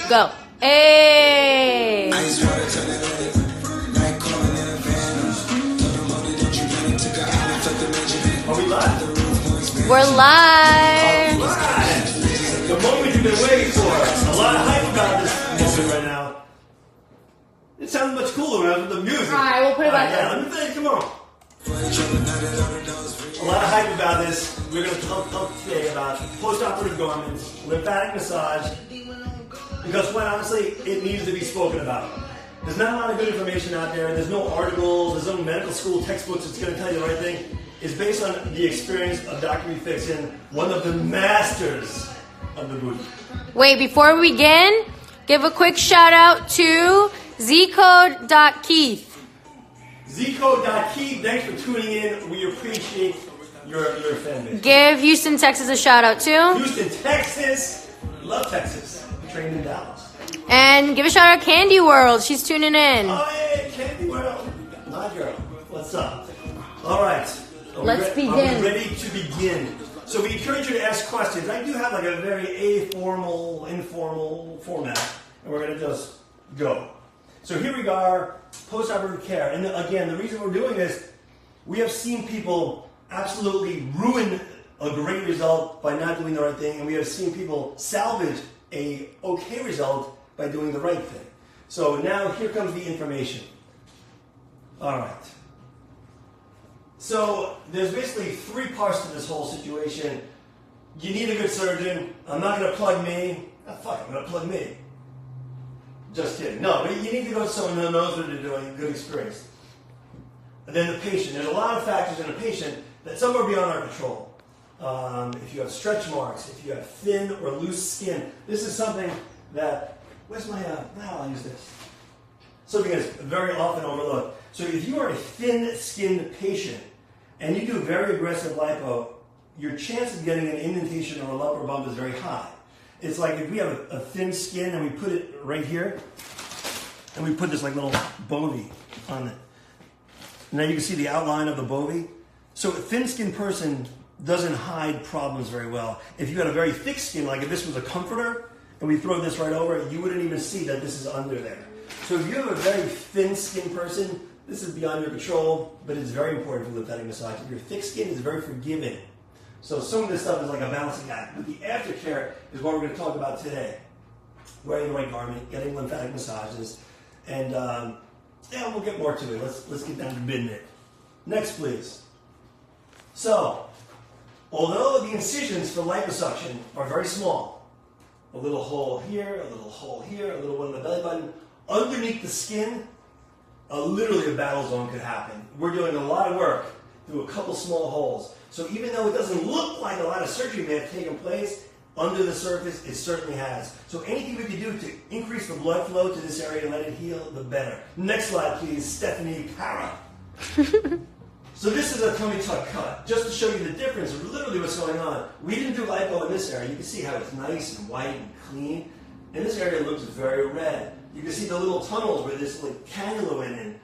Go. Hey. Are we live? We're live. Alright. The moment you've been waiting for. A lot of hype about this moment right now. It sounds much cooler with the music. Alright, we'll put it back yeah, let me think. Come on. A lot of hype about this. We're going to talk today about post-operative garments, lymphatic massage, because quite honestly, it needs to be spoken about. There's not a lot of good information out there. There's no articles. There's no medical school textbooks that's going to tell you the right thing. It's based on the experience of Dr. Bfixin, one of the masters of the booty. Wait, before we begin, give a quick shout out to zcode.keith. Zcode.keith, thanks for tuning in. We appreciate your fan base. Give Houston, Texas a shout out too. Houston, Texas. Love Texas. Trained in Dallas. And give a shout out Candy World. She's tuning in. Oh, yeah, Candy World. My girl. What's up? All right. Let's begin. Are we ready to begin? So we encourage you to ask questions. I do have like a very informal format, and we're going to just go. So here we are, post-operative care. And again, the reason we're doing this, we have seen people absolutely ruin a great result by not doing the right thing, and we have seen people salvage a okay result by doing the right thing. So now here comes the information. All right. So there's basically three parts to this whole situation. You need a good surgeon. I'm not going to plug me. Oh, fuck, I'm going to plug me. Just kidding. No, but you need to go to someone who knows what they're doing, good experience. And then the patient. There's a lot of factors in a patient that some are beyond our control. If you have stretch marks, if you have thin or loose skin, this is something that, where's my, I'll use this. Something that's very often overlooked. So if you are a thin-skinned patient and you do very aggressive lipo, your chance of getting an indentation or a lump or bump is very high. It's like if we have a thin skin and we put it right here, and we put this like little bovie on it. Now you can see the outline of the bovie. So a thin-skinned person doesn't hide problems very well. If you had a very thick skin, like if this was a comforter, and we throw this right over it, you wouldn't even see that this is under there. So if you have a very thin-skinned person, this is beyond your control, but it's very important for lymphatic massage. If your thick skin is very forgiving. So some of this stuff is like a balancing act. But the aftercare is what we're going to talk about today. Wearing the right garment, getting lymphatic massages, and yeah, we'll get more to it. Let's get down to business. Next, please. So, although the incisions for liposuction are very small, a little hole here, a little hole here, a little one in the belly button, underneath the skin, literally a battle zone could happen. We're doing a lot of work through a couple small holes. So even though it doesn't look like a lot of surgery may have taken place, under the surface, it certainly has. So anything we can do to increase the blood flow to this area and let it heal, the better. Next slide, please, Stephanie Para. So this is a tummy tuck cut, just to show you the difference of literally what's going on. We didn't do lipo in this area. You can see how it's nice and white and clean. And this area looks very red. You can see the little tunnels where this like cannula went in.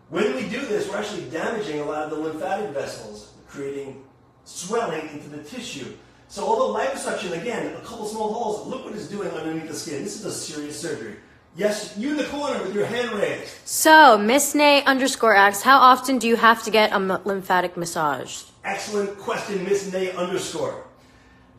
When we do this, we're actually damaging a lot of the lymphatic vessels, creating swelling into the tissue. So although liposuction, again, a couple small holes, look what it's doing underneath the skin. This is a serious surgery. Yes, you in the corner with your hand raised. So, Miss Nay _ asks, how often do you have to get a lymphatic massage? Excellent question, Miss Nay _.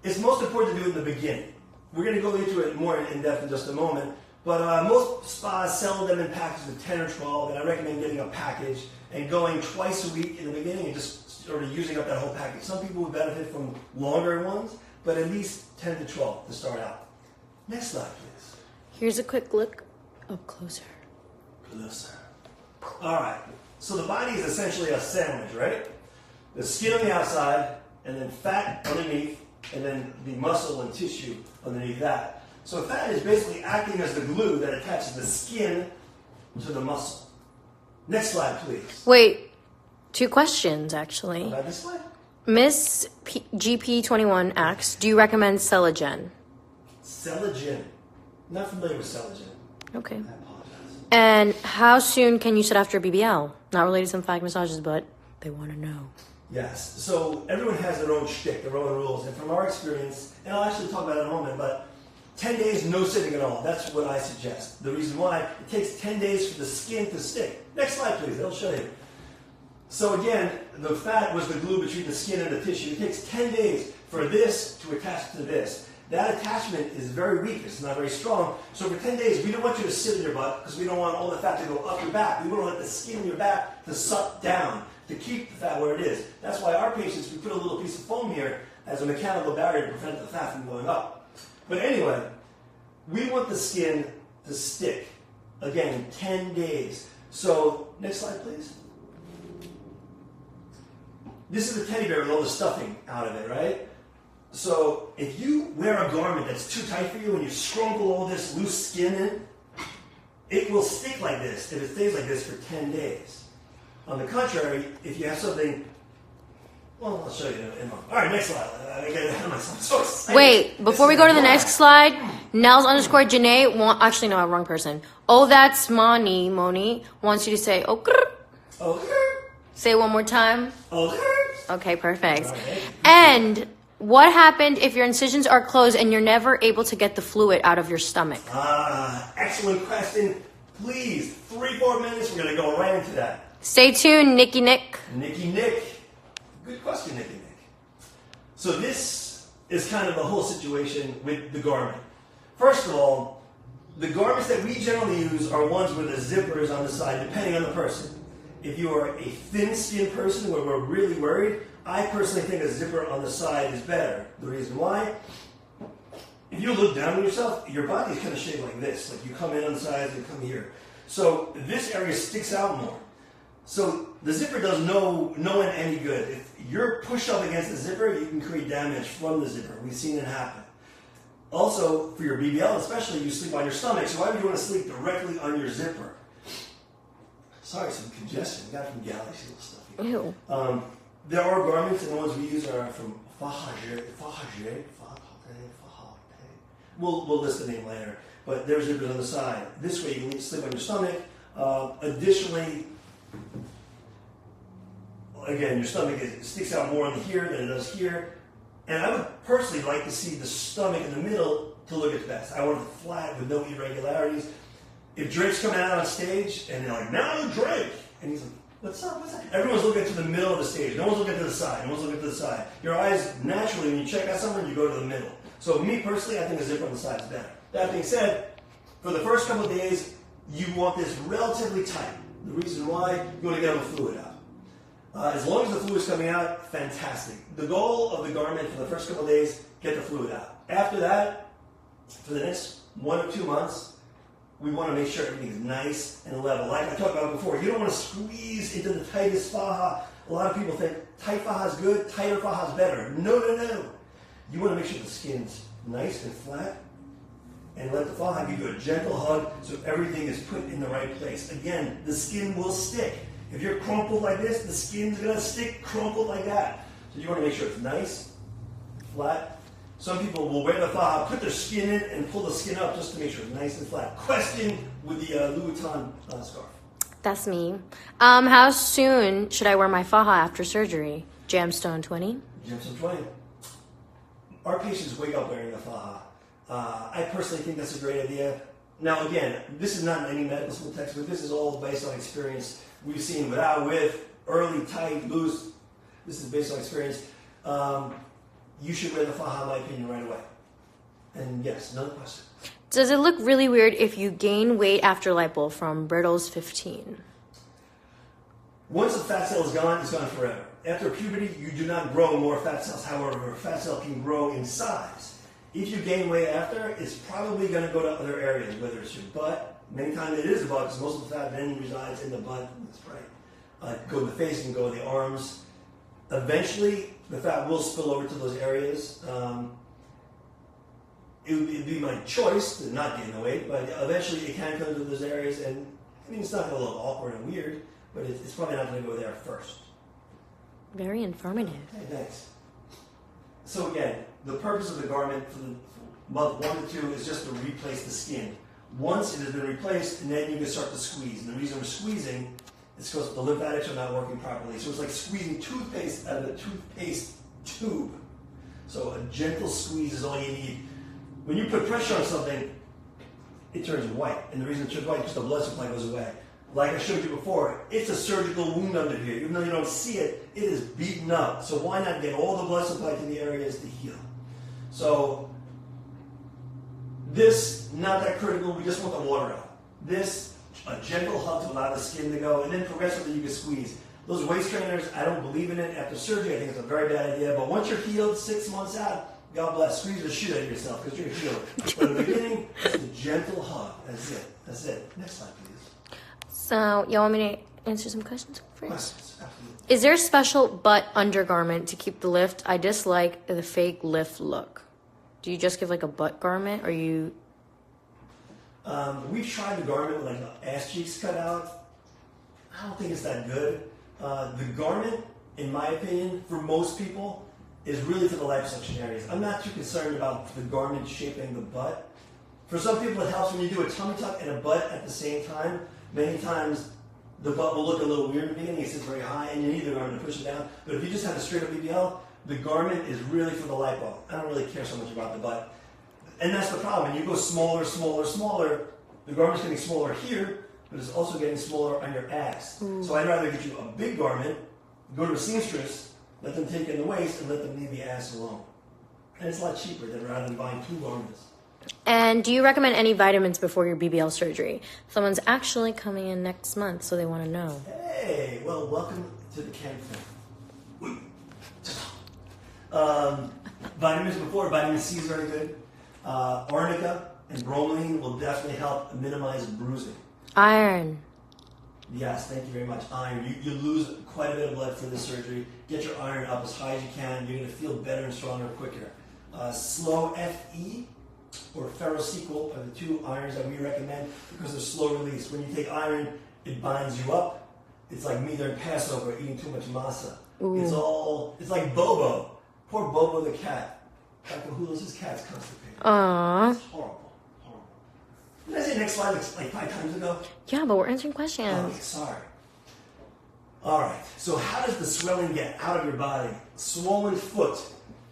It's most important to do it in the beginning. We're going to go into it more in depth in just a moment. But most spas sell them in packages of 10 or 12, and I recommend getting a package and going twice a week in the beginning and just sort of using up that whole package. Some people would benefit from longer ones, but at least 10 to 12 to start out. Next slide, please. Here's a quick look up closer. Closer. All right. So the body is essentially a sandwich, right? The skin on the outside, and then fat underneath, and then the muscle and tissue underneath that. So fat is basically acting as the glue that attaches the skin to the muscle. Next slide, please. Wait, 2 questions, actually. About this slide? Miss GP21 asks, do you recommend Cellulite? Cellulite. Not familiar with Cellulite. Okay. I apologize. And how soon can you sit after BBL? Not related to lymphatic massages, but they want to know. Yes. So everyone has their own shtick, their own rules. And from our experience, and I'll actually talk about it in a moment, but 10 days, no sitting at all. That's what I suggest. The reason why, it takes 10 days for the skin to stick. Next slide, please. That'll show you. So again, the fat was the glue between the skin and the tissue. It takes 10 days for this to attach to this. That attachment is very weak. It's not very strong. So for 10 days, we don't want you to sit in your butt because we don't want all the fat to go up your back. We want to let the skin in your back to suck down, to keep the fat where it is. That's why our patients, we put a little piece of foam here as a mechanical barrier to prevent the fat from going up. But anyway, we want the skin to stick. Again, 10 days. So, next slide, please. This is a teddy bear with all the stuffing out of it, right? So, if you wear a garment that's too tight for you and you scrumple all this loose skin in, it will stick like this if it stays like this for 10 days. On the contrary, if you have something, well, I'll show you in a moment. All right, next slide. I get ahead of myself. I'm so excited. Wait, before we go to the next slide, Nels_Janae, actually, no, wrong person. Oh, that's Moni wants you to say, oh, grr. Oh, grr. Say it one more time. Oh, grr. Okay, perfect. Right. And what happened if your incisions are closed and you're never able to get the fluid out of your stomach? Excellent question. Please, 3-4 minutes, we're going to go right into that. Stay tuned, Nicky Nick. Nicky Nick. Good question, Nicky Nick. So this is kind of the whole situation with the garment. First of all, the garments that we generally use are ones with a zipper is on the side, depending on the person. If you are a thin-skinned person where we're really worried, I personally think a zipper on the side is better. The reason why, if you look down on yourself, your body is kind of shaped like this. Like you come in on the sides and come here. So this area sticks out more. So the zipper does no one any good. If you're pushed up against the zipper, you can create damage from the zipper. We've seen it happen. Also, for your BBL especially, you sleep on your stomach. So why would you want to sleep directly on your zipper? Sorry, some congestion. We got it from Galaxy stuff here. Ew. There are garments, and the ones we use are from faja. We'll list the name later. But there's zippers on the side. This way you can sleep on your stomach. Additionally, again, your stomach sticks out more on here than it does here. And I would personally like to see the stomach in the middle to look its best. I want it flat with no irregularities. If Drake's coming out on stage and they're like, now Drake, and he's like, what's up? What's up? Everyone's looking to the middle of the stage. No one's looking to the side. No one's looking to the side. Your eyes, naturally, when you check out someone, you go to the middle. So me personally, I think a zipper on the side is better. That being said, for the first couple of days, you want this relatively tight. The reason why, you want to get all the fluid out. As long as the fluid is coming out, fantastic. The goal of the garment for the first couple of days, get the fluid out. After that, for the next 1 or 2 months, we want to make sure everything is nice and level. Like I talked about before, you don't want to squeeze into the tightest faja. A lot of people think tight faja is good, tighter faja is better. No, no, no. You want to make sure the skin's nice and flat, and let the faja give you a gentle hug so everything is put in the right place. Again, the skin will stick. If you're crumpled like this, the skin's going to stick crumpled like that. So you want to make sure it's nice, flat. Some people will wear the faja, put their skin in, and pull the skin up just to make sure it's nice and flat. Question with the Louis Vuitton scarf. That's me. How soon should I wear my faja after surgery? Jamstone 20? Jamstone 20. Our patients wake up wearing the faja. I personally think that's a great idea. Now again, this is not in any medical school textbook. This is all based on experience. We've seen without, with, early, tight, loose. This is based on experience. You should wear the faja, in my opinion, right away. And yes, another question. Does it look really weird if you gain weight after lipo from Brittle's 15? Once the fat cell is gone, it's gone forever. After puberty, you do not grow more fat cells. However, a fat cell can grow in size. If you gain weight after, it's probably going to go to other areas, whether it's your butt. Many times it is the butt, because most of the fat then resides in the butt. That's right. Go to the face and go to the arms. Eventually, the fat will spill over to those areas. It would be my choice to not gain the weight, but eventually it can come to those areas, and I mean, it's not going to look awkward and weird, but it's probably not going to go there first. Very informative. Okay, thanks. So again, the purpose of the garment for the month 1 to 2 is just to replace the skin. Once it has been replaced, and then you can start to squeeze. And the reason we're squeezing is because the lymphatics are not working properly. So it's like squeezing toothpaste out of a toothpaste tube. So a gentle squeeze is all you need. When you put pressure on something, it turns white. And the reason it turns white is because the blood supply goes away. Like I showed you before, it's a surgical wound under here. Even though you don't see it, it is beaten up. So why not get all the blood supply to the areas to heal? So this, not that critical. We just want the water out. This, a gentle hug to allow the skin to go, and then progressively you can squeeze. Those waist trainers, I don't believe in it. After surgery, I think it's a very bad idea. But once you're healed, 6 months out, God bless, squeeze the shit out of yourself because you're healed. But in the beginning, it's a gentle hug. That's it. That's it. Next slide, please. So, y'all want me to answer some questions first? Questions, absolutely. Is there a special butt undergarment to keep the lift? I dislike the fake lift look. Do you just give like a butt garment, or you? We've tried the garment with like the ass cheeks cut out. I don't think it's that good. The garment, in my opinion, for most people, is really for the liposuction areas. I'm not too concerned about the garment shaping the butt. For some people, it helps when you do a tummy tuck and a butt at the same time. Many times, the butt will look a little weird in the beginning. It sits very high, and you need the garment to push it down. But if you just have a straight up BBL, the garment is really for the lipo. I don't really care so much about the butt. And that's the problem. When you go smaller, smaller, smaller, the garment's getting smaller here, but it's also getting smaller on your ass. So I'd rather get you a big garment, go to a seamstress, let them take in the waist, and let them leave the ass alone. And it's a lot cheaper than rather than buying 2 garments. And do you recommend any vitamins before your BBL surgery? Someone's actually coming in next month, so they want to know. Hey, well, welcome to the camp. Vitamins before, vitamin C is very good. Arnica and bromelain will definitely help minimize bruising. Iron. Yes, thank you very much. Iron. You lose quite a bit of blood for this surgery. Get your iron up as high as you can. You're going to feel better and stronger quicker. Slow Fe or ferrosequel are the 2 irons that we recommend because they're slow release. When you take iron, it binds you up. It's like me during Passover eating too much masa. It's like Bobo. Poor Bobo the cat. Dr. Who loses cats constipated. Aww. It's horrible. Horrible. Did I say next slide like 5 times ago? Yeah, but we're answering questions. Oh, okay, sorry. All right. So how does the swelling get out of your body? Swollen foot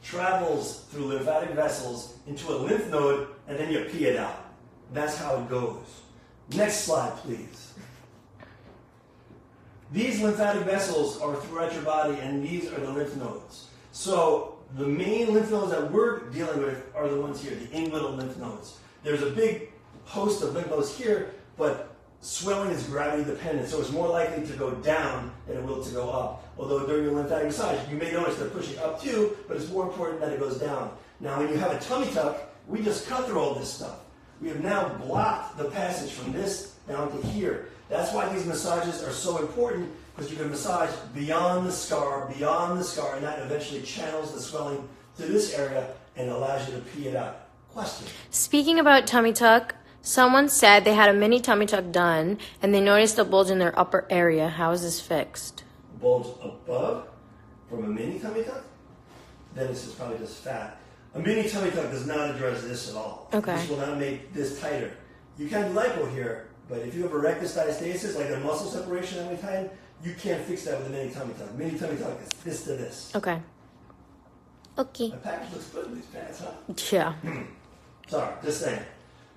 travels through lymphatic vessels into a lymph node, and then you pee it out. That's how it goes. Next slide, please. These lymphatic vessels are throughout your body, and these are the lymph nodes. So the main lymph nodes that we're dealing with are the ones here, the inguinal lymph nodes. There's a big host of lymph nodes here, but swelling is gravity dependent, so it's more likely to go down than it will to go up. Although during your lymphatic massage, you may notice they're pushing up too, but it's more important that it goes down. Now, when you have a tummy tuck, we just cut through all this stuff. We have now blocked the passage from this down to here. That's why these massages are so important, because you can massage beyond the scar, and that eventually channels the swelling to this area and allows you to pee it out. Question? Speaking about tummy tuck, someone said they had a mini tummy tuck done, and they noticed a bulge in their upper area. How is this fixed? Bulge above from a mini tummy tuck? Then this is probably just fat. A mini tummy tuck does not address this at all. Okay. This will not make this tighter. You can do lipo here, but if you have erectus diastasis, like a muscle separation that we tighten, you can't fix that with a mini tummy tuck. Mini tummy tuck is this to this. Okay. Okay. The package looks good in these pants, huh? Yeah. Sorry, just saying.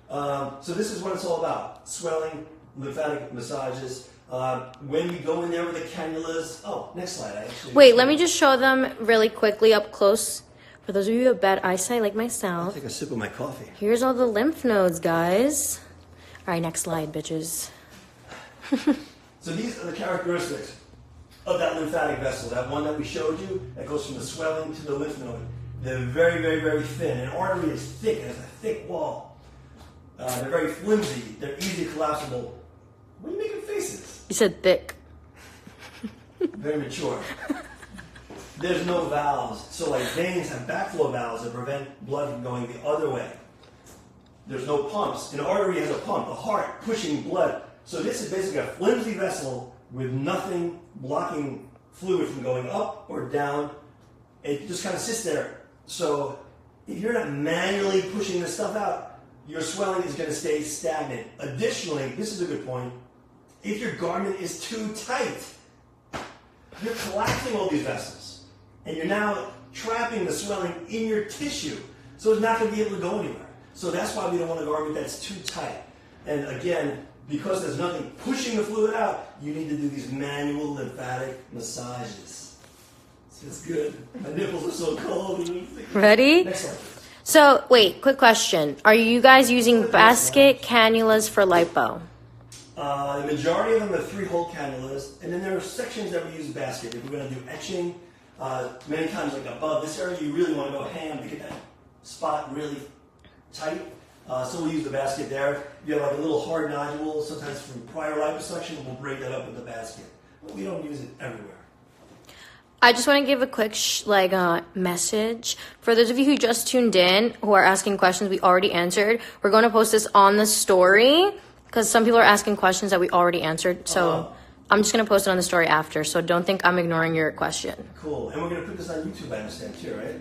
So this is what it's all about. Swelling, lymphatic massages. When we go in there with the cannulas. Oh, next slide. Wait, let me just show them really quickly up close. For those of you who have bad eyesight like I'll myself. take a sip of my coffee. Here's all the lymph nodes, guys. All right, next slide, bitches. So these are the characteristics of that lymphatic vessel, that one that we showed you, that goes from the swelling to the lymph node. They're very, very, very thin. An artery is thick, it has a thick wall. They're very flimsy, they're easy collapsible. What are you making faces? You said thick. Very mature. There's no valves. So like veins have backflow valves that prevent blood from going the other way. There's no pumps. An artery has a pump, a heart pushing blood. So this is basically a flimsy vessel with nothing blocking fluid from going up or down. It just kind of sits there. So if you're not manually pushing this stuff out, your swelling is going to stay stagnant. Additionally, this is a good point, if your garment is too tight, you're collapsing all these vessels. And you're now trapping the swelling in your tissue. So it's not going to be able to go anywhere. So that's why we don't want a garment that's too tight. And again, because there's nothing pushing the fluid out, you need to do these manual lymphatic massages. It's good. My nipples are so cold. Ready? Next slide. So, wait, quick question. Are you guys using basket cannulas for lipo? The majority of them are 3-hole cannulas, and then there are sections that we use basket. If we're going to do etching, many times like above this area, you really want to go ham to get that spot really tight. So we'll use the basket there. If you have like a little hard nodule, sometimes from prior liposuction, we'll break that up with the basket. But we don't use it everywhere. I just want to give a quick message. For those of you who just tuned in, who are asking questions we already answered, we're going to post this on the story because some people are asking questions that we already answered. So I'm just going to post it on the story after. So don't think I'm ignoring your question. Cool. And we're going to put this on YouTube, I understand, too, right?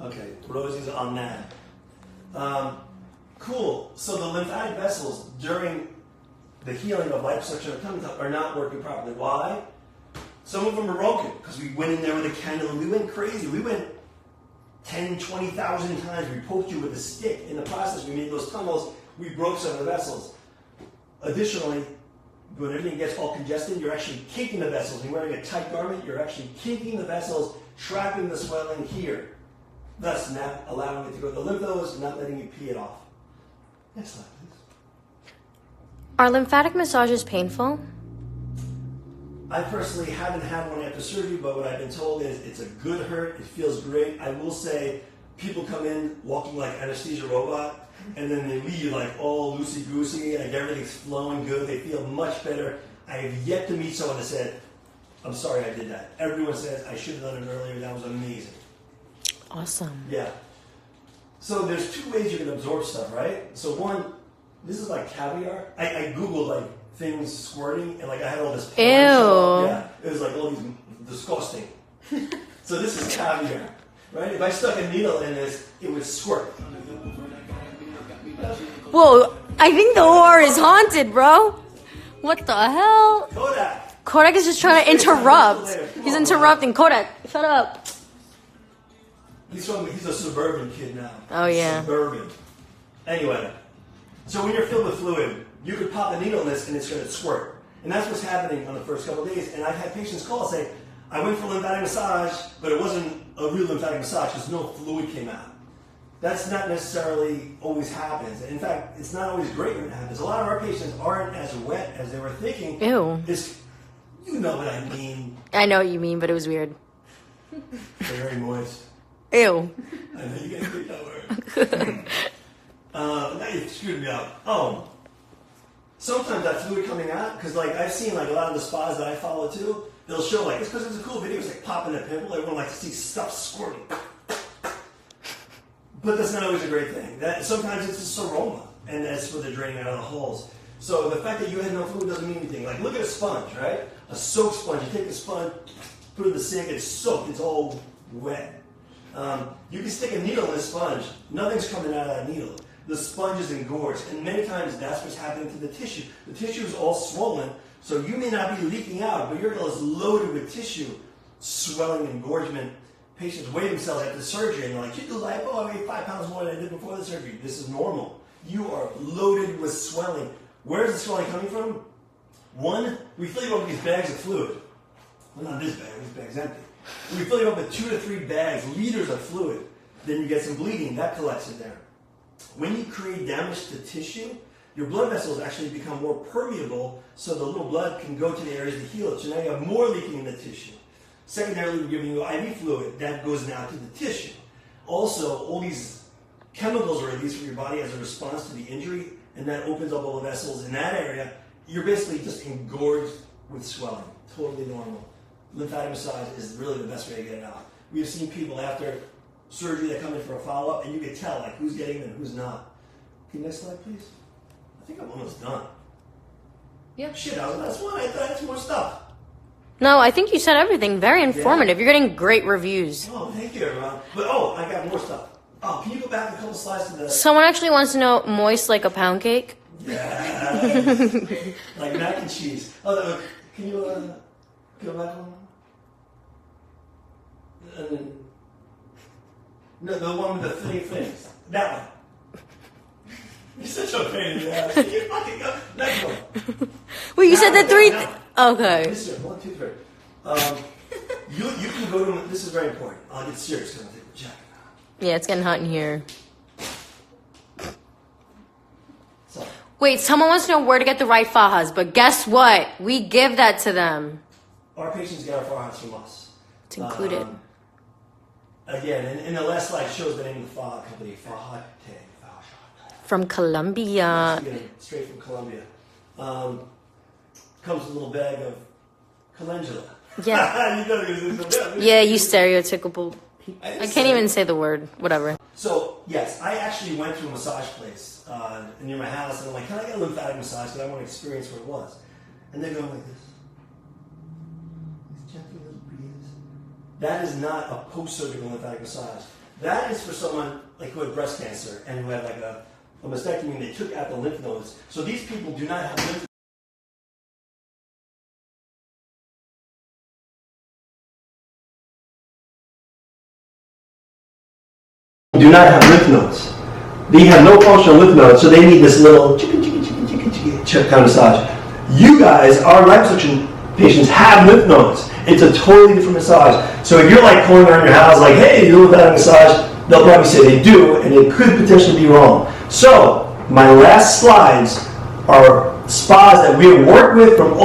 Okay. Rosie's on that. Cool. So the lymphatic vessels during the healing of liposuction or tummy tuck are not working properly. Why? Some of them are broken because we went in there with a cannula. We went crazy. We went 10, 20,000 times. We poked you with a stick. In the process, we made those tunnels. We broke some of the vessels. Additionally, when everything gets all congested, you're actually kinking the vessels. When you're wearing a tight garment, you're actually kinking the vessels, trapping the swelling here, thus not allowing it to go to the lymph nodes, not letting you pee it off. Next slide, please. Are lymphatic massages painful? I personally haven't had one after surgery, but what I've been told is it's a good hurt. It feels great. I will say people come in walking like anesthesia robot, and then they leave like all loosey-goosey, like everything's flowing good. They feel much better. I have yet to meet someone that said, I'm sorry I did that. Everyone says, I should have done it earlier. That was amazing. Awesome. Yeah. So there's 2 ways you can absorb stuff, right? So one, this is like caviar. I Googled like things squirting, and like I had all this porn show up. Yeah, it was like all these disgusting. So this is caviar, right? If I stuck a needle in this, it would squirt. Whoa, I think the whore is haunted, bro. What the hell? Kodak is just trying to interrupt. He's interrupting. Kodak, shut up. He's a suburban kid now. Oh, yeah. Suburban. Anyway, so when you're filled with fluid, you could pop a needle in this and it's going to squirt. And that's what's happening on the first couple of days. And I've had patients call and say, I went for lymphatic massage, but it wasn't a real lymphatic massage because no fluid came out. That's not necessarily always happens. In fact, it's not always great when it happens. A lot of our patients aren't as wet as they were thinking. Ew. You know what I mean. I know what you mean, but it was weird. They're very moist. Ew. I know you can't take that word. Now you screwed me up. Oh. Sometimes that fluid coming out, because like I've seen like a lot of the spas that I follow too, they'll show like, it's because it's a cool video, it's like popping a pimple, everyone likes to see stuff squirting. But that's not always a great thing. Sometimes it's a seroma, and that's for the draining out of the holes. So the fact that you had no fluid doesn't mean anything. Like look at a sponge, right? A soaked sponge, you take the sponge, put it in the sink, it's soaked, it's all wet. You can stick a needle in this sponge, nothing's coming out of that needle. The sponge is engorged, and many times that's what's happening to the tissue. The tissue is all swollen, so you may not be leaking out, but your urethra is loaded with tissue, swelling, engorgement. Patients weigh themselves after the surgery, and they're like, you do lipo, I weigh 5 pounds more than I did before the surgery. This is normal. You are loaded with swelling. Where is the swelling coming from? One, we fill you up with these bags of fluid. Well, not this bag's empty. We fill you up with 2 to 3 bags, liters of fluid. Then you get some bleeding, that collects in there. When you create damage to tissue, your blood vessels actually become more permeable so the little blood can go to the areas to heal it. So now you have more leaking in the tissue. Secondarily, we're giving you IV fluid. That goes now to the tissue. Also, all these chemicals are released from your body as a response to the injury, and that opens up all the vessels in that area. You're basically just engorged with swelling. Totally normal. Lymphatic massage is really the best way to get it out. We have seen people after surgery that come in for a follow-up, and you can tell like who's getting it and who's not. Okay, next slide, please. I think I'm almost done. Yeah. Shit, that was the last one. I thought I had some more stuff. No, I think you said everything. Very informative. You're getting great reviews. Oh, thank you, everyone. But I got more stuff. Oh, can you go back a couple slides to the... Someone actually wants to know, moist like a pound cake? Yeah. Like mac and cheese. Oh, can you go back one? And then... No, the one with the 3 things. That one. You're such a pain in the ass. You fucking go. Next one. Wait, you said the three. Okay. Listen, 1, 2, 3. You can go to. This is very important. I'll get serious because I'm taking a jacket. Yeah, it's getting hot in here. So, Wait, someone wants to know where to get the right fajas, but guess what? We give that to them. our patients get our fajas from us. It's included. Again, and the last slide shows the name of the faja company, Faja. From Colombia. Straight from Colombia. Comes with a little bag of calendula. Yeah. You know this is Yeah, you stereotypical. I can't even say the word. Whatever. So, yes, I actually went to a massage place near my house, and I'm like, can I get a lymphatic massage? Because I want to experience what it was. And they're going like this. These gentle little breathes. That is not a post-surgical lymphatic massage. That is for someone like who had breast cancer and who had like a mastectomy and they took out the lymph nodes. So these people do not have lymph nodes. They have no functional lymph nodes, so they need this little kind of massage. You guys, our liposuction patients, have lymph nodes. It's a totally different massage. So if you're like calling around your house like, hey, you do lymphatic massage, they'll probably say they do, and it could potentially be wrong. So my last slides are spas that we have worked with from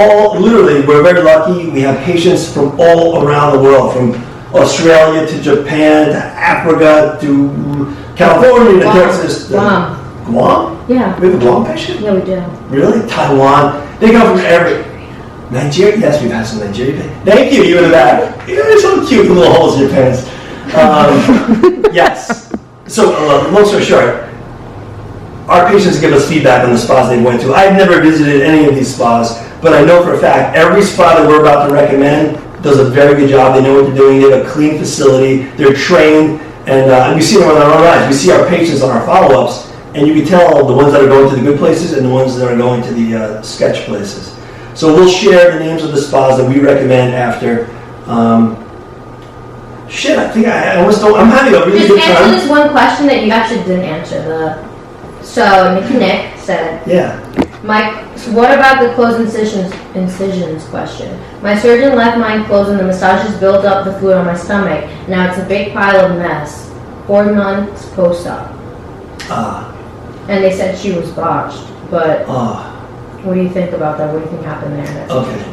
literally, we're very lucky. We have patients from all around the world, from Australia to Japan to Africa to California to Texas. Guam. Guam? Yeah. We have a Guam patient? Yeah, we do. Really? Taiwan? They come from Nigeria? Yes, we've had some Nigeria. Thank you, you in the back. You're so cute, the little holes in your pants. Yes. So, long story short, our patients give us feedback on the spas they went to. I've never visited any of these spas, but I know for a fact every spa that we're about to recommend does a very good job. They know what they're doing. They have a clean facility. They're trained, and we see them with our own eyes. We see our patients on our follow-ups, and you can tell the ones that are going to the good places and the ones that are going to the sketch places. So we'll share the names of the spas that we recommend after. I think I almost don't. I'm having a really good Just time. answer this one question that you actually didn't answer. So Nick said, Yeah. Mike, what about the closed incisions question? My surgeon left mine closed and the massages built up the fluid on my stomach. Now it's a big pile of mess. 4 months post-op. And they said she was botched. But what do you think about that? What do you think happened there? Okay.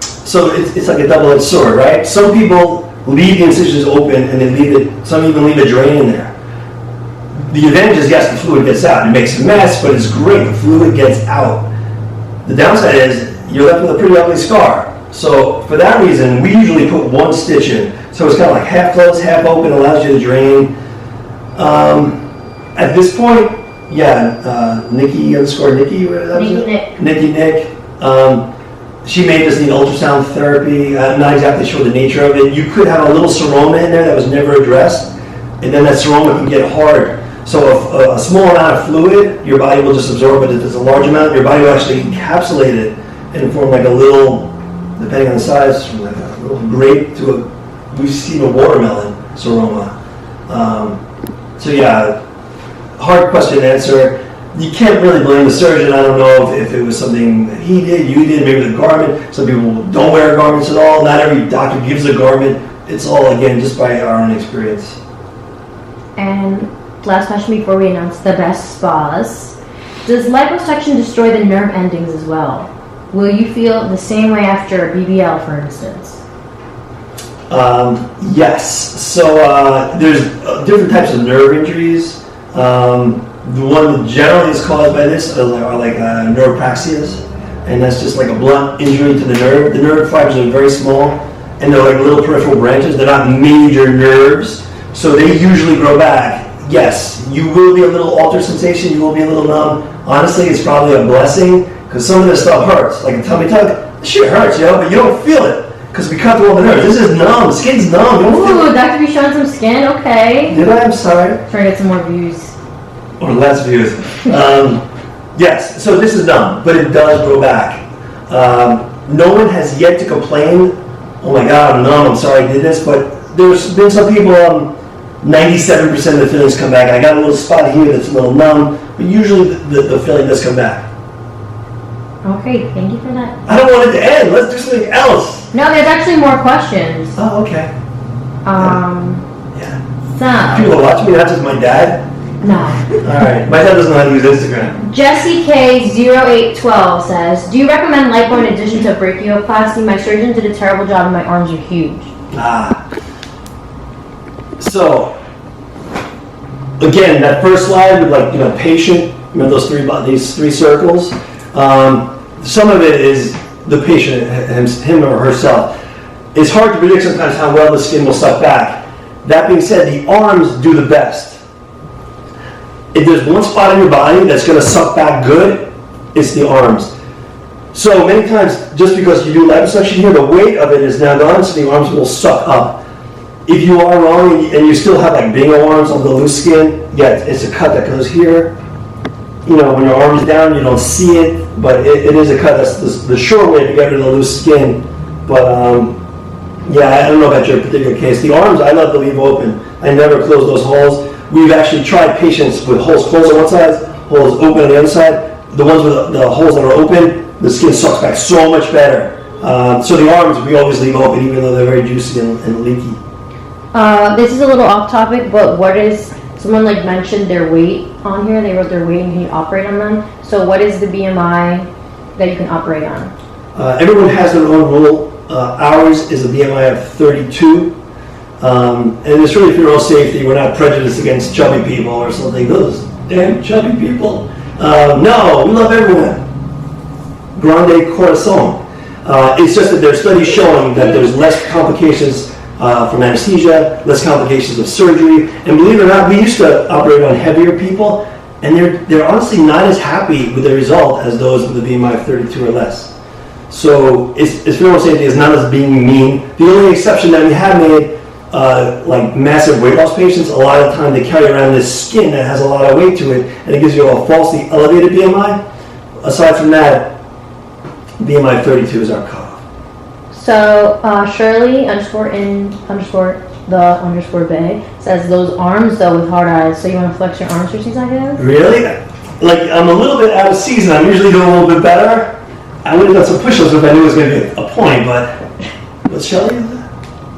So it's like a double-edged sword, right? Some people leave the incisions open and they some even leave a drain in there. The advantage is, yes, the fluid gets out. It makes a mess, but it's great. The fluid gets out. The downside is you're left with a pretty ugly scar. So for that reason, we usually put 1 stitch in. So it's kind of like half closed, half open, allows you to drain. At this point, Nikki, whatever Nikki Nick. She may just need ultrasound therapy. I'm not exactly sure the nature of it. You could have a little seroma in there that was never addressed, and then that seroma can get hard. So a small amount of fluid, your body will just absorb it. If it's a large amount, your body will actually encapsulate it and form like a little, depending on the size, from like a little grape to we've seen a watermelon seroma. Hard question to answer. You can't really blame the surgeon. I don't know if it was something that he did, you did, maybe the garment. Some people don't wear garments at all. Not every doctor gives a garment. It's all, again, just by our own experience. And last question before we announce the best spas. Does liposuction destroy the nerve endings as well? Will you feel the same way after BBL, for instance? Yes. So there's different types of nerve injuries. The one that generally is caused by this are like neuropraxias, and that's just like a blunt injury to the nerve. The nerve fibers are very small, and they're like little peripheral branches. They're not major nerves, so they usually grow back. Yes, you will be a little altered sensation, you will be a little numb. Honestly, it's probably a blessing, because some of this stuff hurts. Like a tummy tuck, this shit hurts, but you don't feel it, because we cut through all the nerves. This is numb, skin's numb, you don't feel it. Ooh, Dr. B showing some skin, okay. Did I? I'm sorry. Trying to get some more views. Or less views. Yes, so this is numb, but it does grow back. No one has yet to complain, oh my God, I'm numb, I'm sorry I did this, but there's been some people 97% of the fillings come back. I got a little spot here that's a little numb, but usually the filling does come back. Okay, thank you for that. I don't want it to end. Let's do something else. No, there's actually more questions. Oh, okay. Yeah. So. People watch me, not just my dad. No. Alright, my dad doesn't know how to use Instagram. Jesse K0812 says, do you recommend lipo in addition to brachioplasty? My surgeon did a terrible job and my arms are huge. So, again, that first slide with patient, remember these three circles? Some of it is the patient, him or herself. It's hard to predict sometimes how well the skin will suck back. That being said, the arms do the best. If there's one spot in your body that's going to suck back good, it's the arms. So many times, just because you do liposuction here, the weight of it is now gone, so the arms will suck up. If you are wrong and you still have like bingo arms on the loose skin, yeah, it's a cut that goes here. When your arm is down, you don't see it, but it is a cut. That's the short way to get rid of the loose skin. But yeah, I don't know about your particular case. The arms, I love to leave open. I never close those holes. We've actually tried patients with holes closed on one side, holes open on the other side. The ones with the holes that are open, the skin sucks back so much better. So the arms, we always leave open, even though they're very juicy and leaky. This is a little off topic, but someone mentioned their weight on here. They wrote their weight and can you operate on them? So what is the BMI that you can operate on? Everyone has their own rule. Ours is a BMI of 32. And it's really for your own safety. We're not prejudiced against chubby people or something. Those damn chubby people. No, we love everyone. Grande corazon. It's just that there are studies showing that there's less complications from anesthesia, less complications of surgery. And believe it or not, we used to operate on heavier people, and they're honestly not as happy with the result as those with a BMI of 32 or less. So it's for your own safety. It's not as being mean. The only exception that we have made, massive weight loss patients, a lot of the time they carry around this skin that has a lot of weight to it, and it gives you a falsely elevated BMI. Aside from that, BMI 32 is our cutoff. So Shirley _in_the_bay says those arms though with hard eyes. So you want to flex your arms for 2 seconds? Really? I'm a little bit out of season. I'm usually doing a little bit better. I would have done some push-ups if I knew it was going to be a point, but what's Shirley?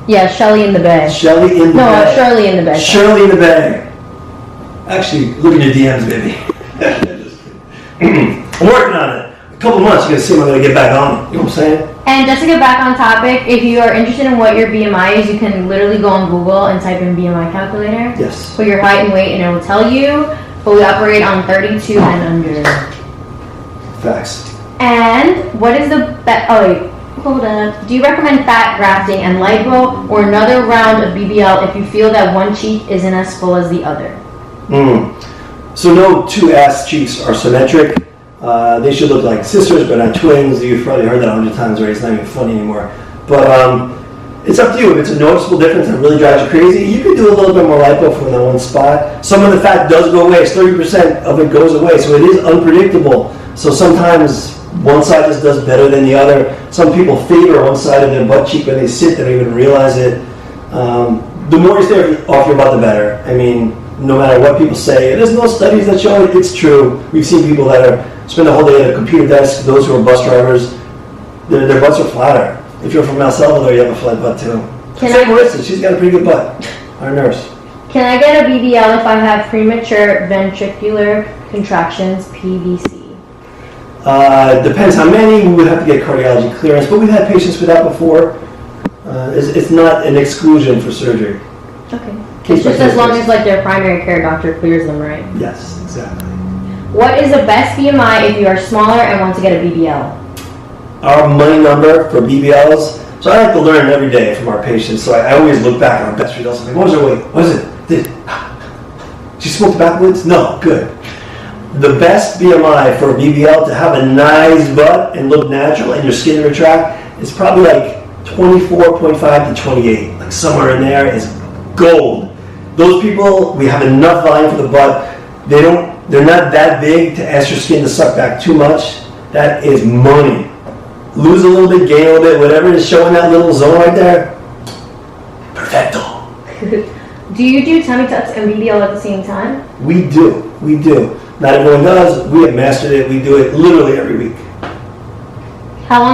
Yeah, Shelly in the Bay. Shirley in the Bay. No, Shirley in the Bay. Shirley in the Bay. Actually, look at your DMs, baby. I'm working on it. A couple months, you're going to see when I'm going to get back on it. You know what I'm saying? And just to get back on topic, if you are interested in what your BMI is, you can literally go on Google and type in BMI calculator. Yes. Put your height and weight and it will tell you. But we operate on 32 and under. Facts. And what is the hold on. Do you recommend fat grafting and lipo or another round of BBL if you feel that one cheek isn't as full as the other? So no two ass cheeks are symmetric. They should look like sisters, but not twins. You've probably heard that 100 times already. It's not even funny anymore. But it's up to you. If it's a noticeable difference that really drives you crazy, you can do a little bit more lipo from that one spot. Some of the fat does go away. It's 30% of it goes away, so it is unpredictable. So sometimes one side just does better than the other. Some people favor one side of their butt cheek when they sit. They don't even realize it. The more you stay off your butt, the better. I mean, no matter what people say. There's no studies that show it's true. We've seen people that spend the whole day at a computer desk. Those who are bus drivers, their butts are flatter. If you're from El Salvador, you have a flat butt too. Same Marissa, she's got a pretty good butt. Our nurse. Can I get a BBL if I have premature ventricular contractions, PVC? Depends how many. We would have to get cardiology clearance, but we've had patients with that before. It's not an exclusion for surgery. Okay. It's just as long as their primary care doctor clears them, right? Yes, exactly. What is the best BMI if you are smaller and want to get a BBL? Our money number for BBLs. So I like to learn every day from our patients. So I always look back at our best results. Like, what was her weight? What is it? She smoked backwoods? No, good. The best BMI for a BBL to have a nice butt and look natural and your skin retract is probably 24.5 to 28. Somewhere in there is gold. Those people, we have enough volume for the butt. They're not that big to ask your skin to suck back too much. That is money. Lose a little bit, gain a little bit, whatever is showing that little zone right there. Perfecto. Do you do tummy tucks and BBL at the same time? We do. Not everyone does. We have mastered it. We do it literally every week.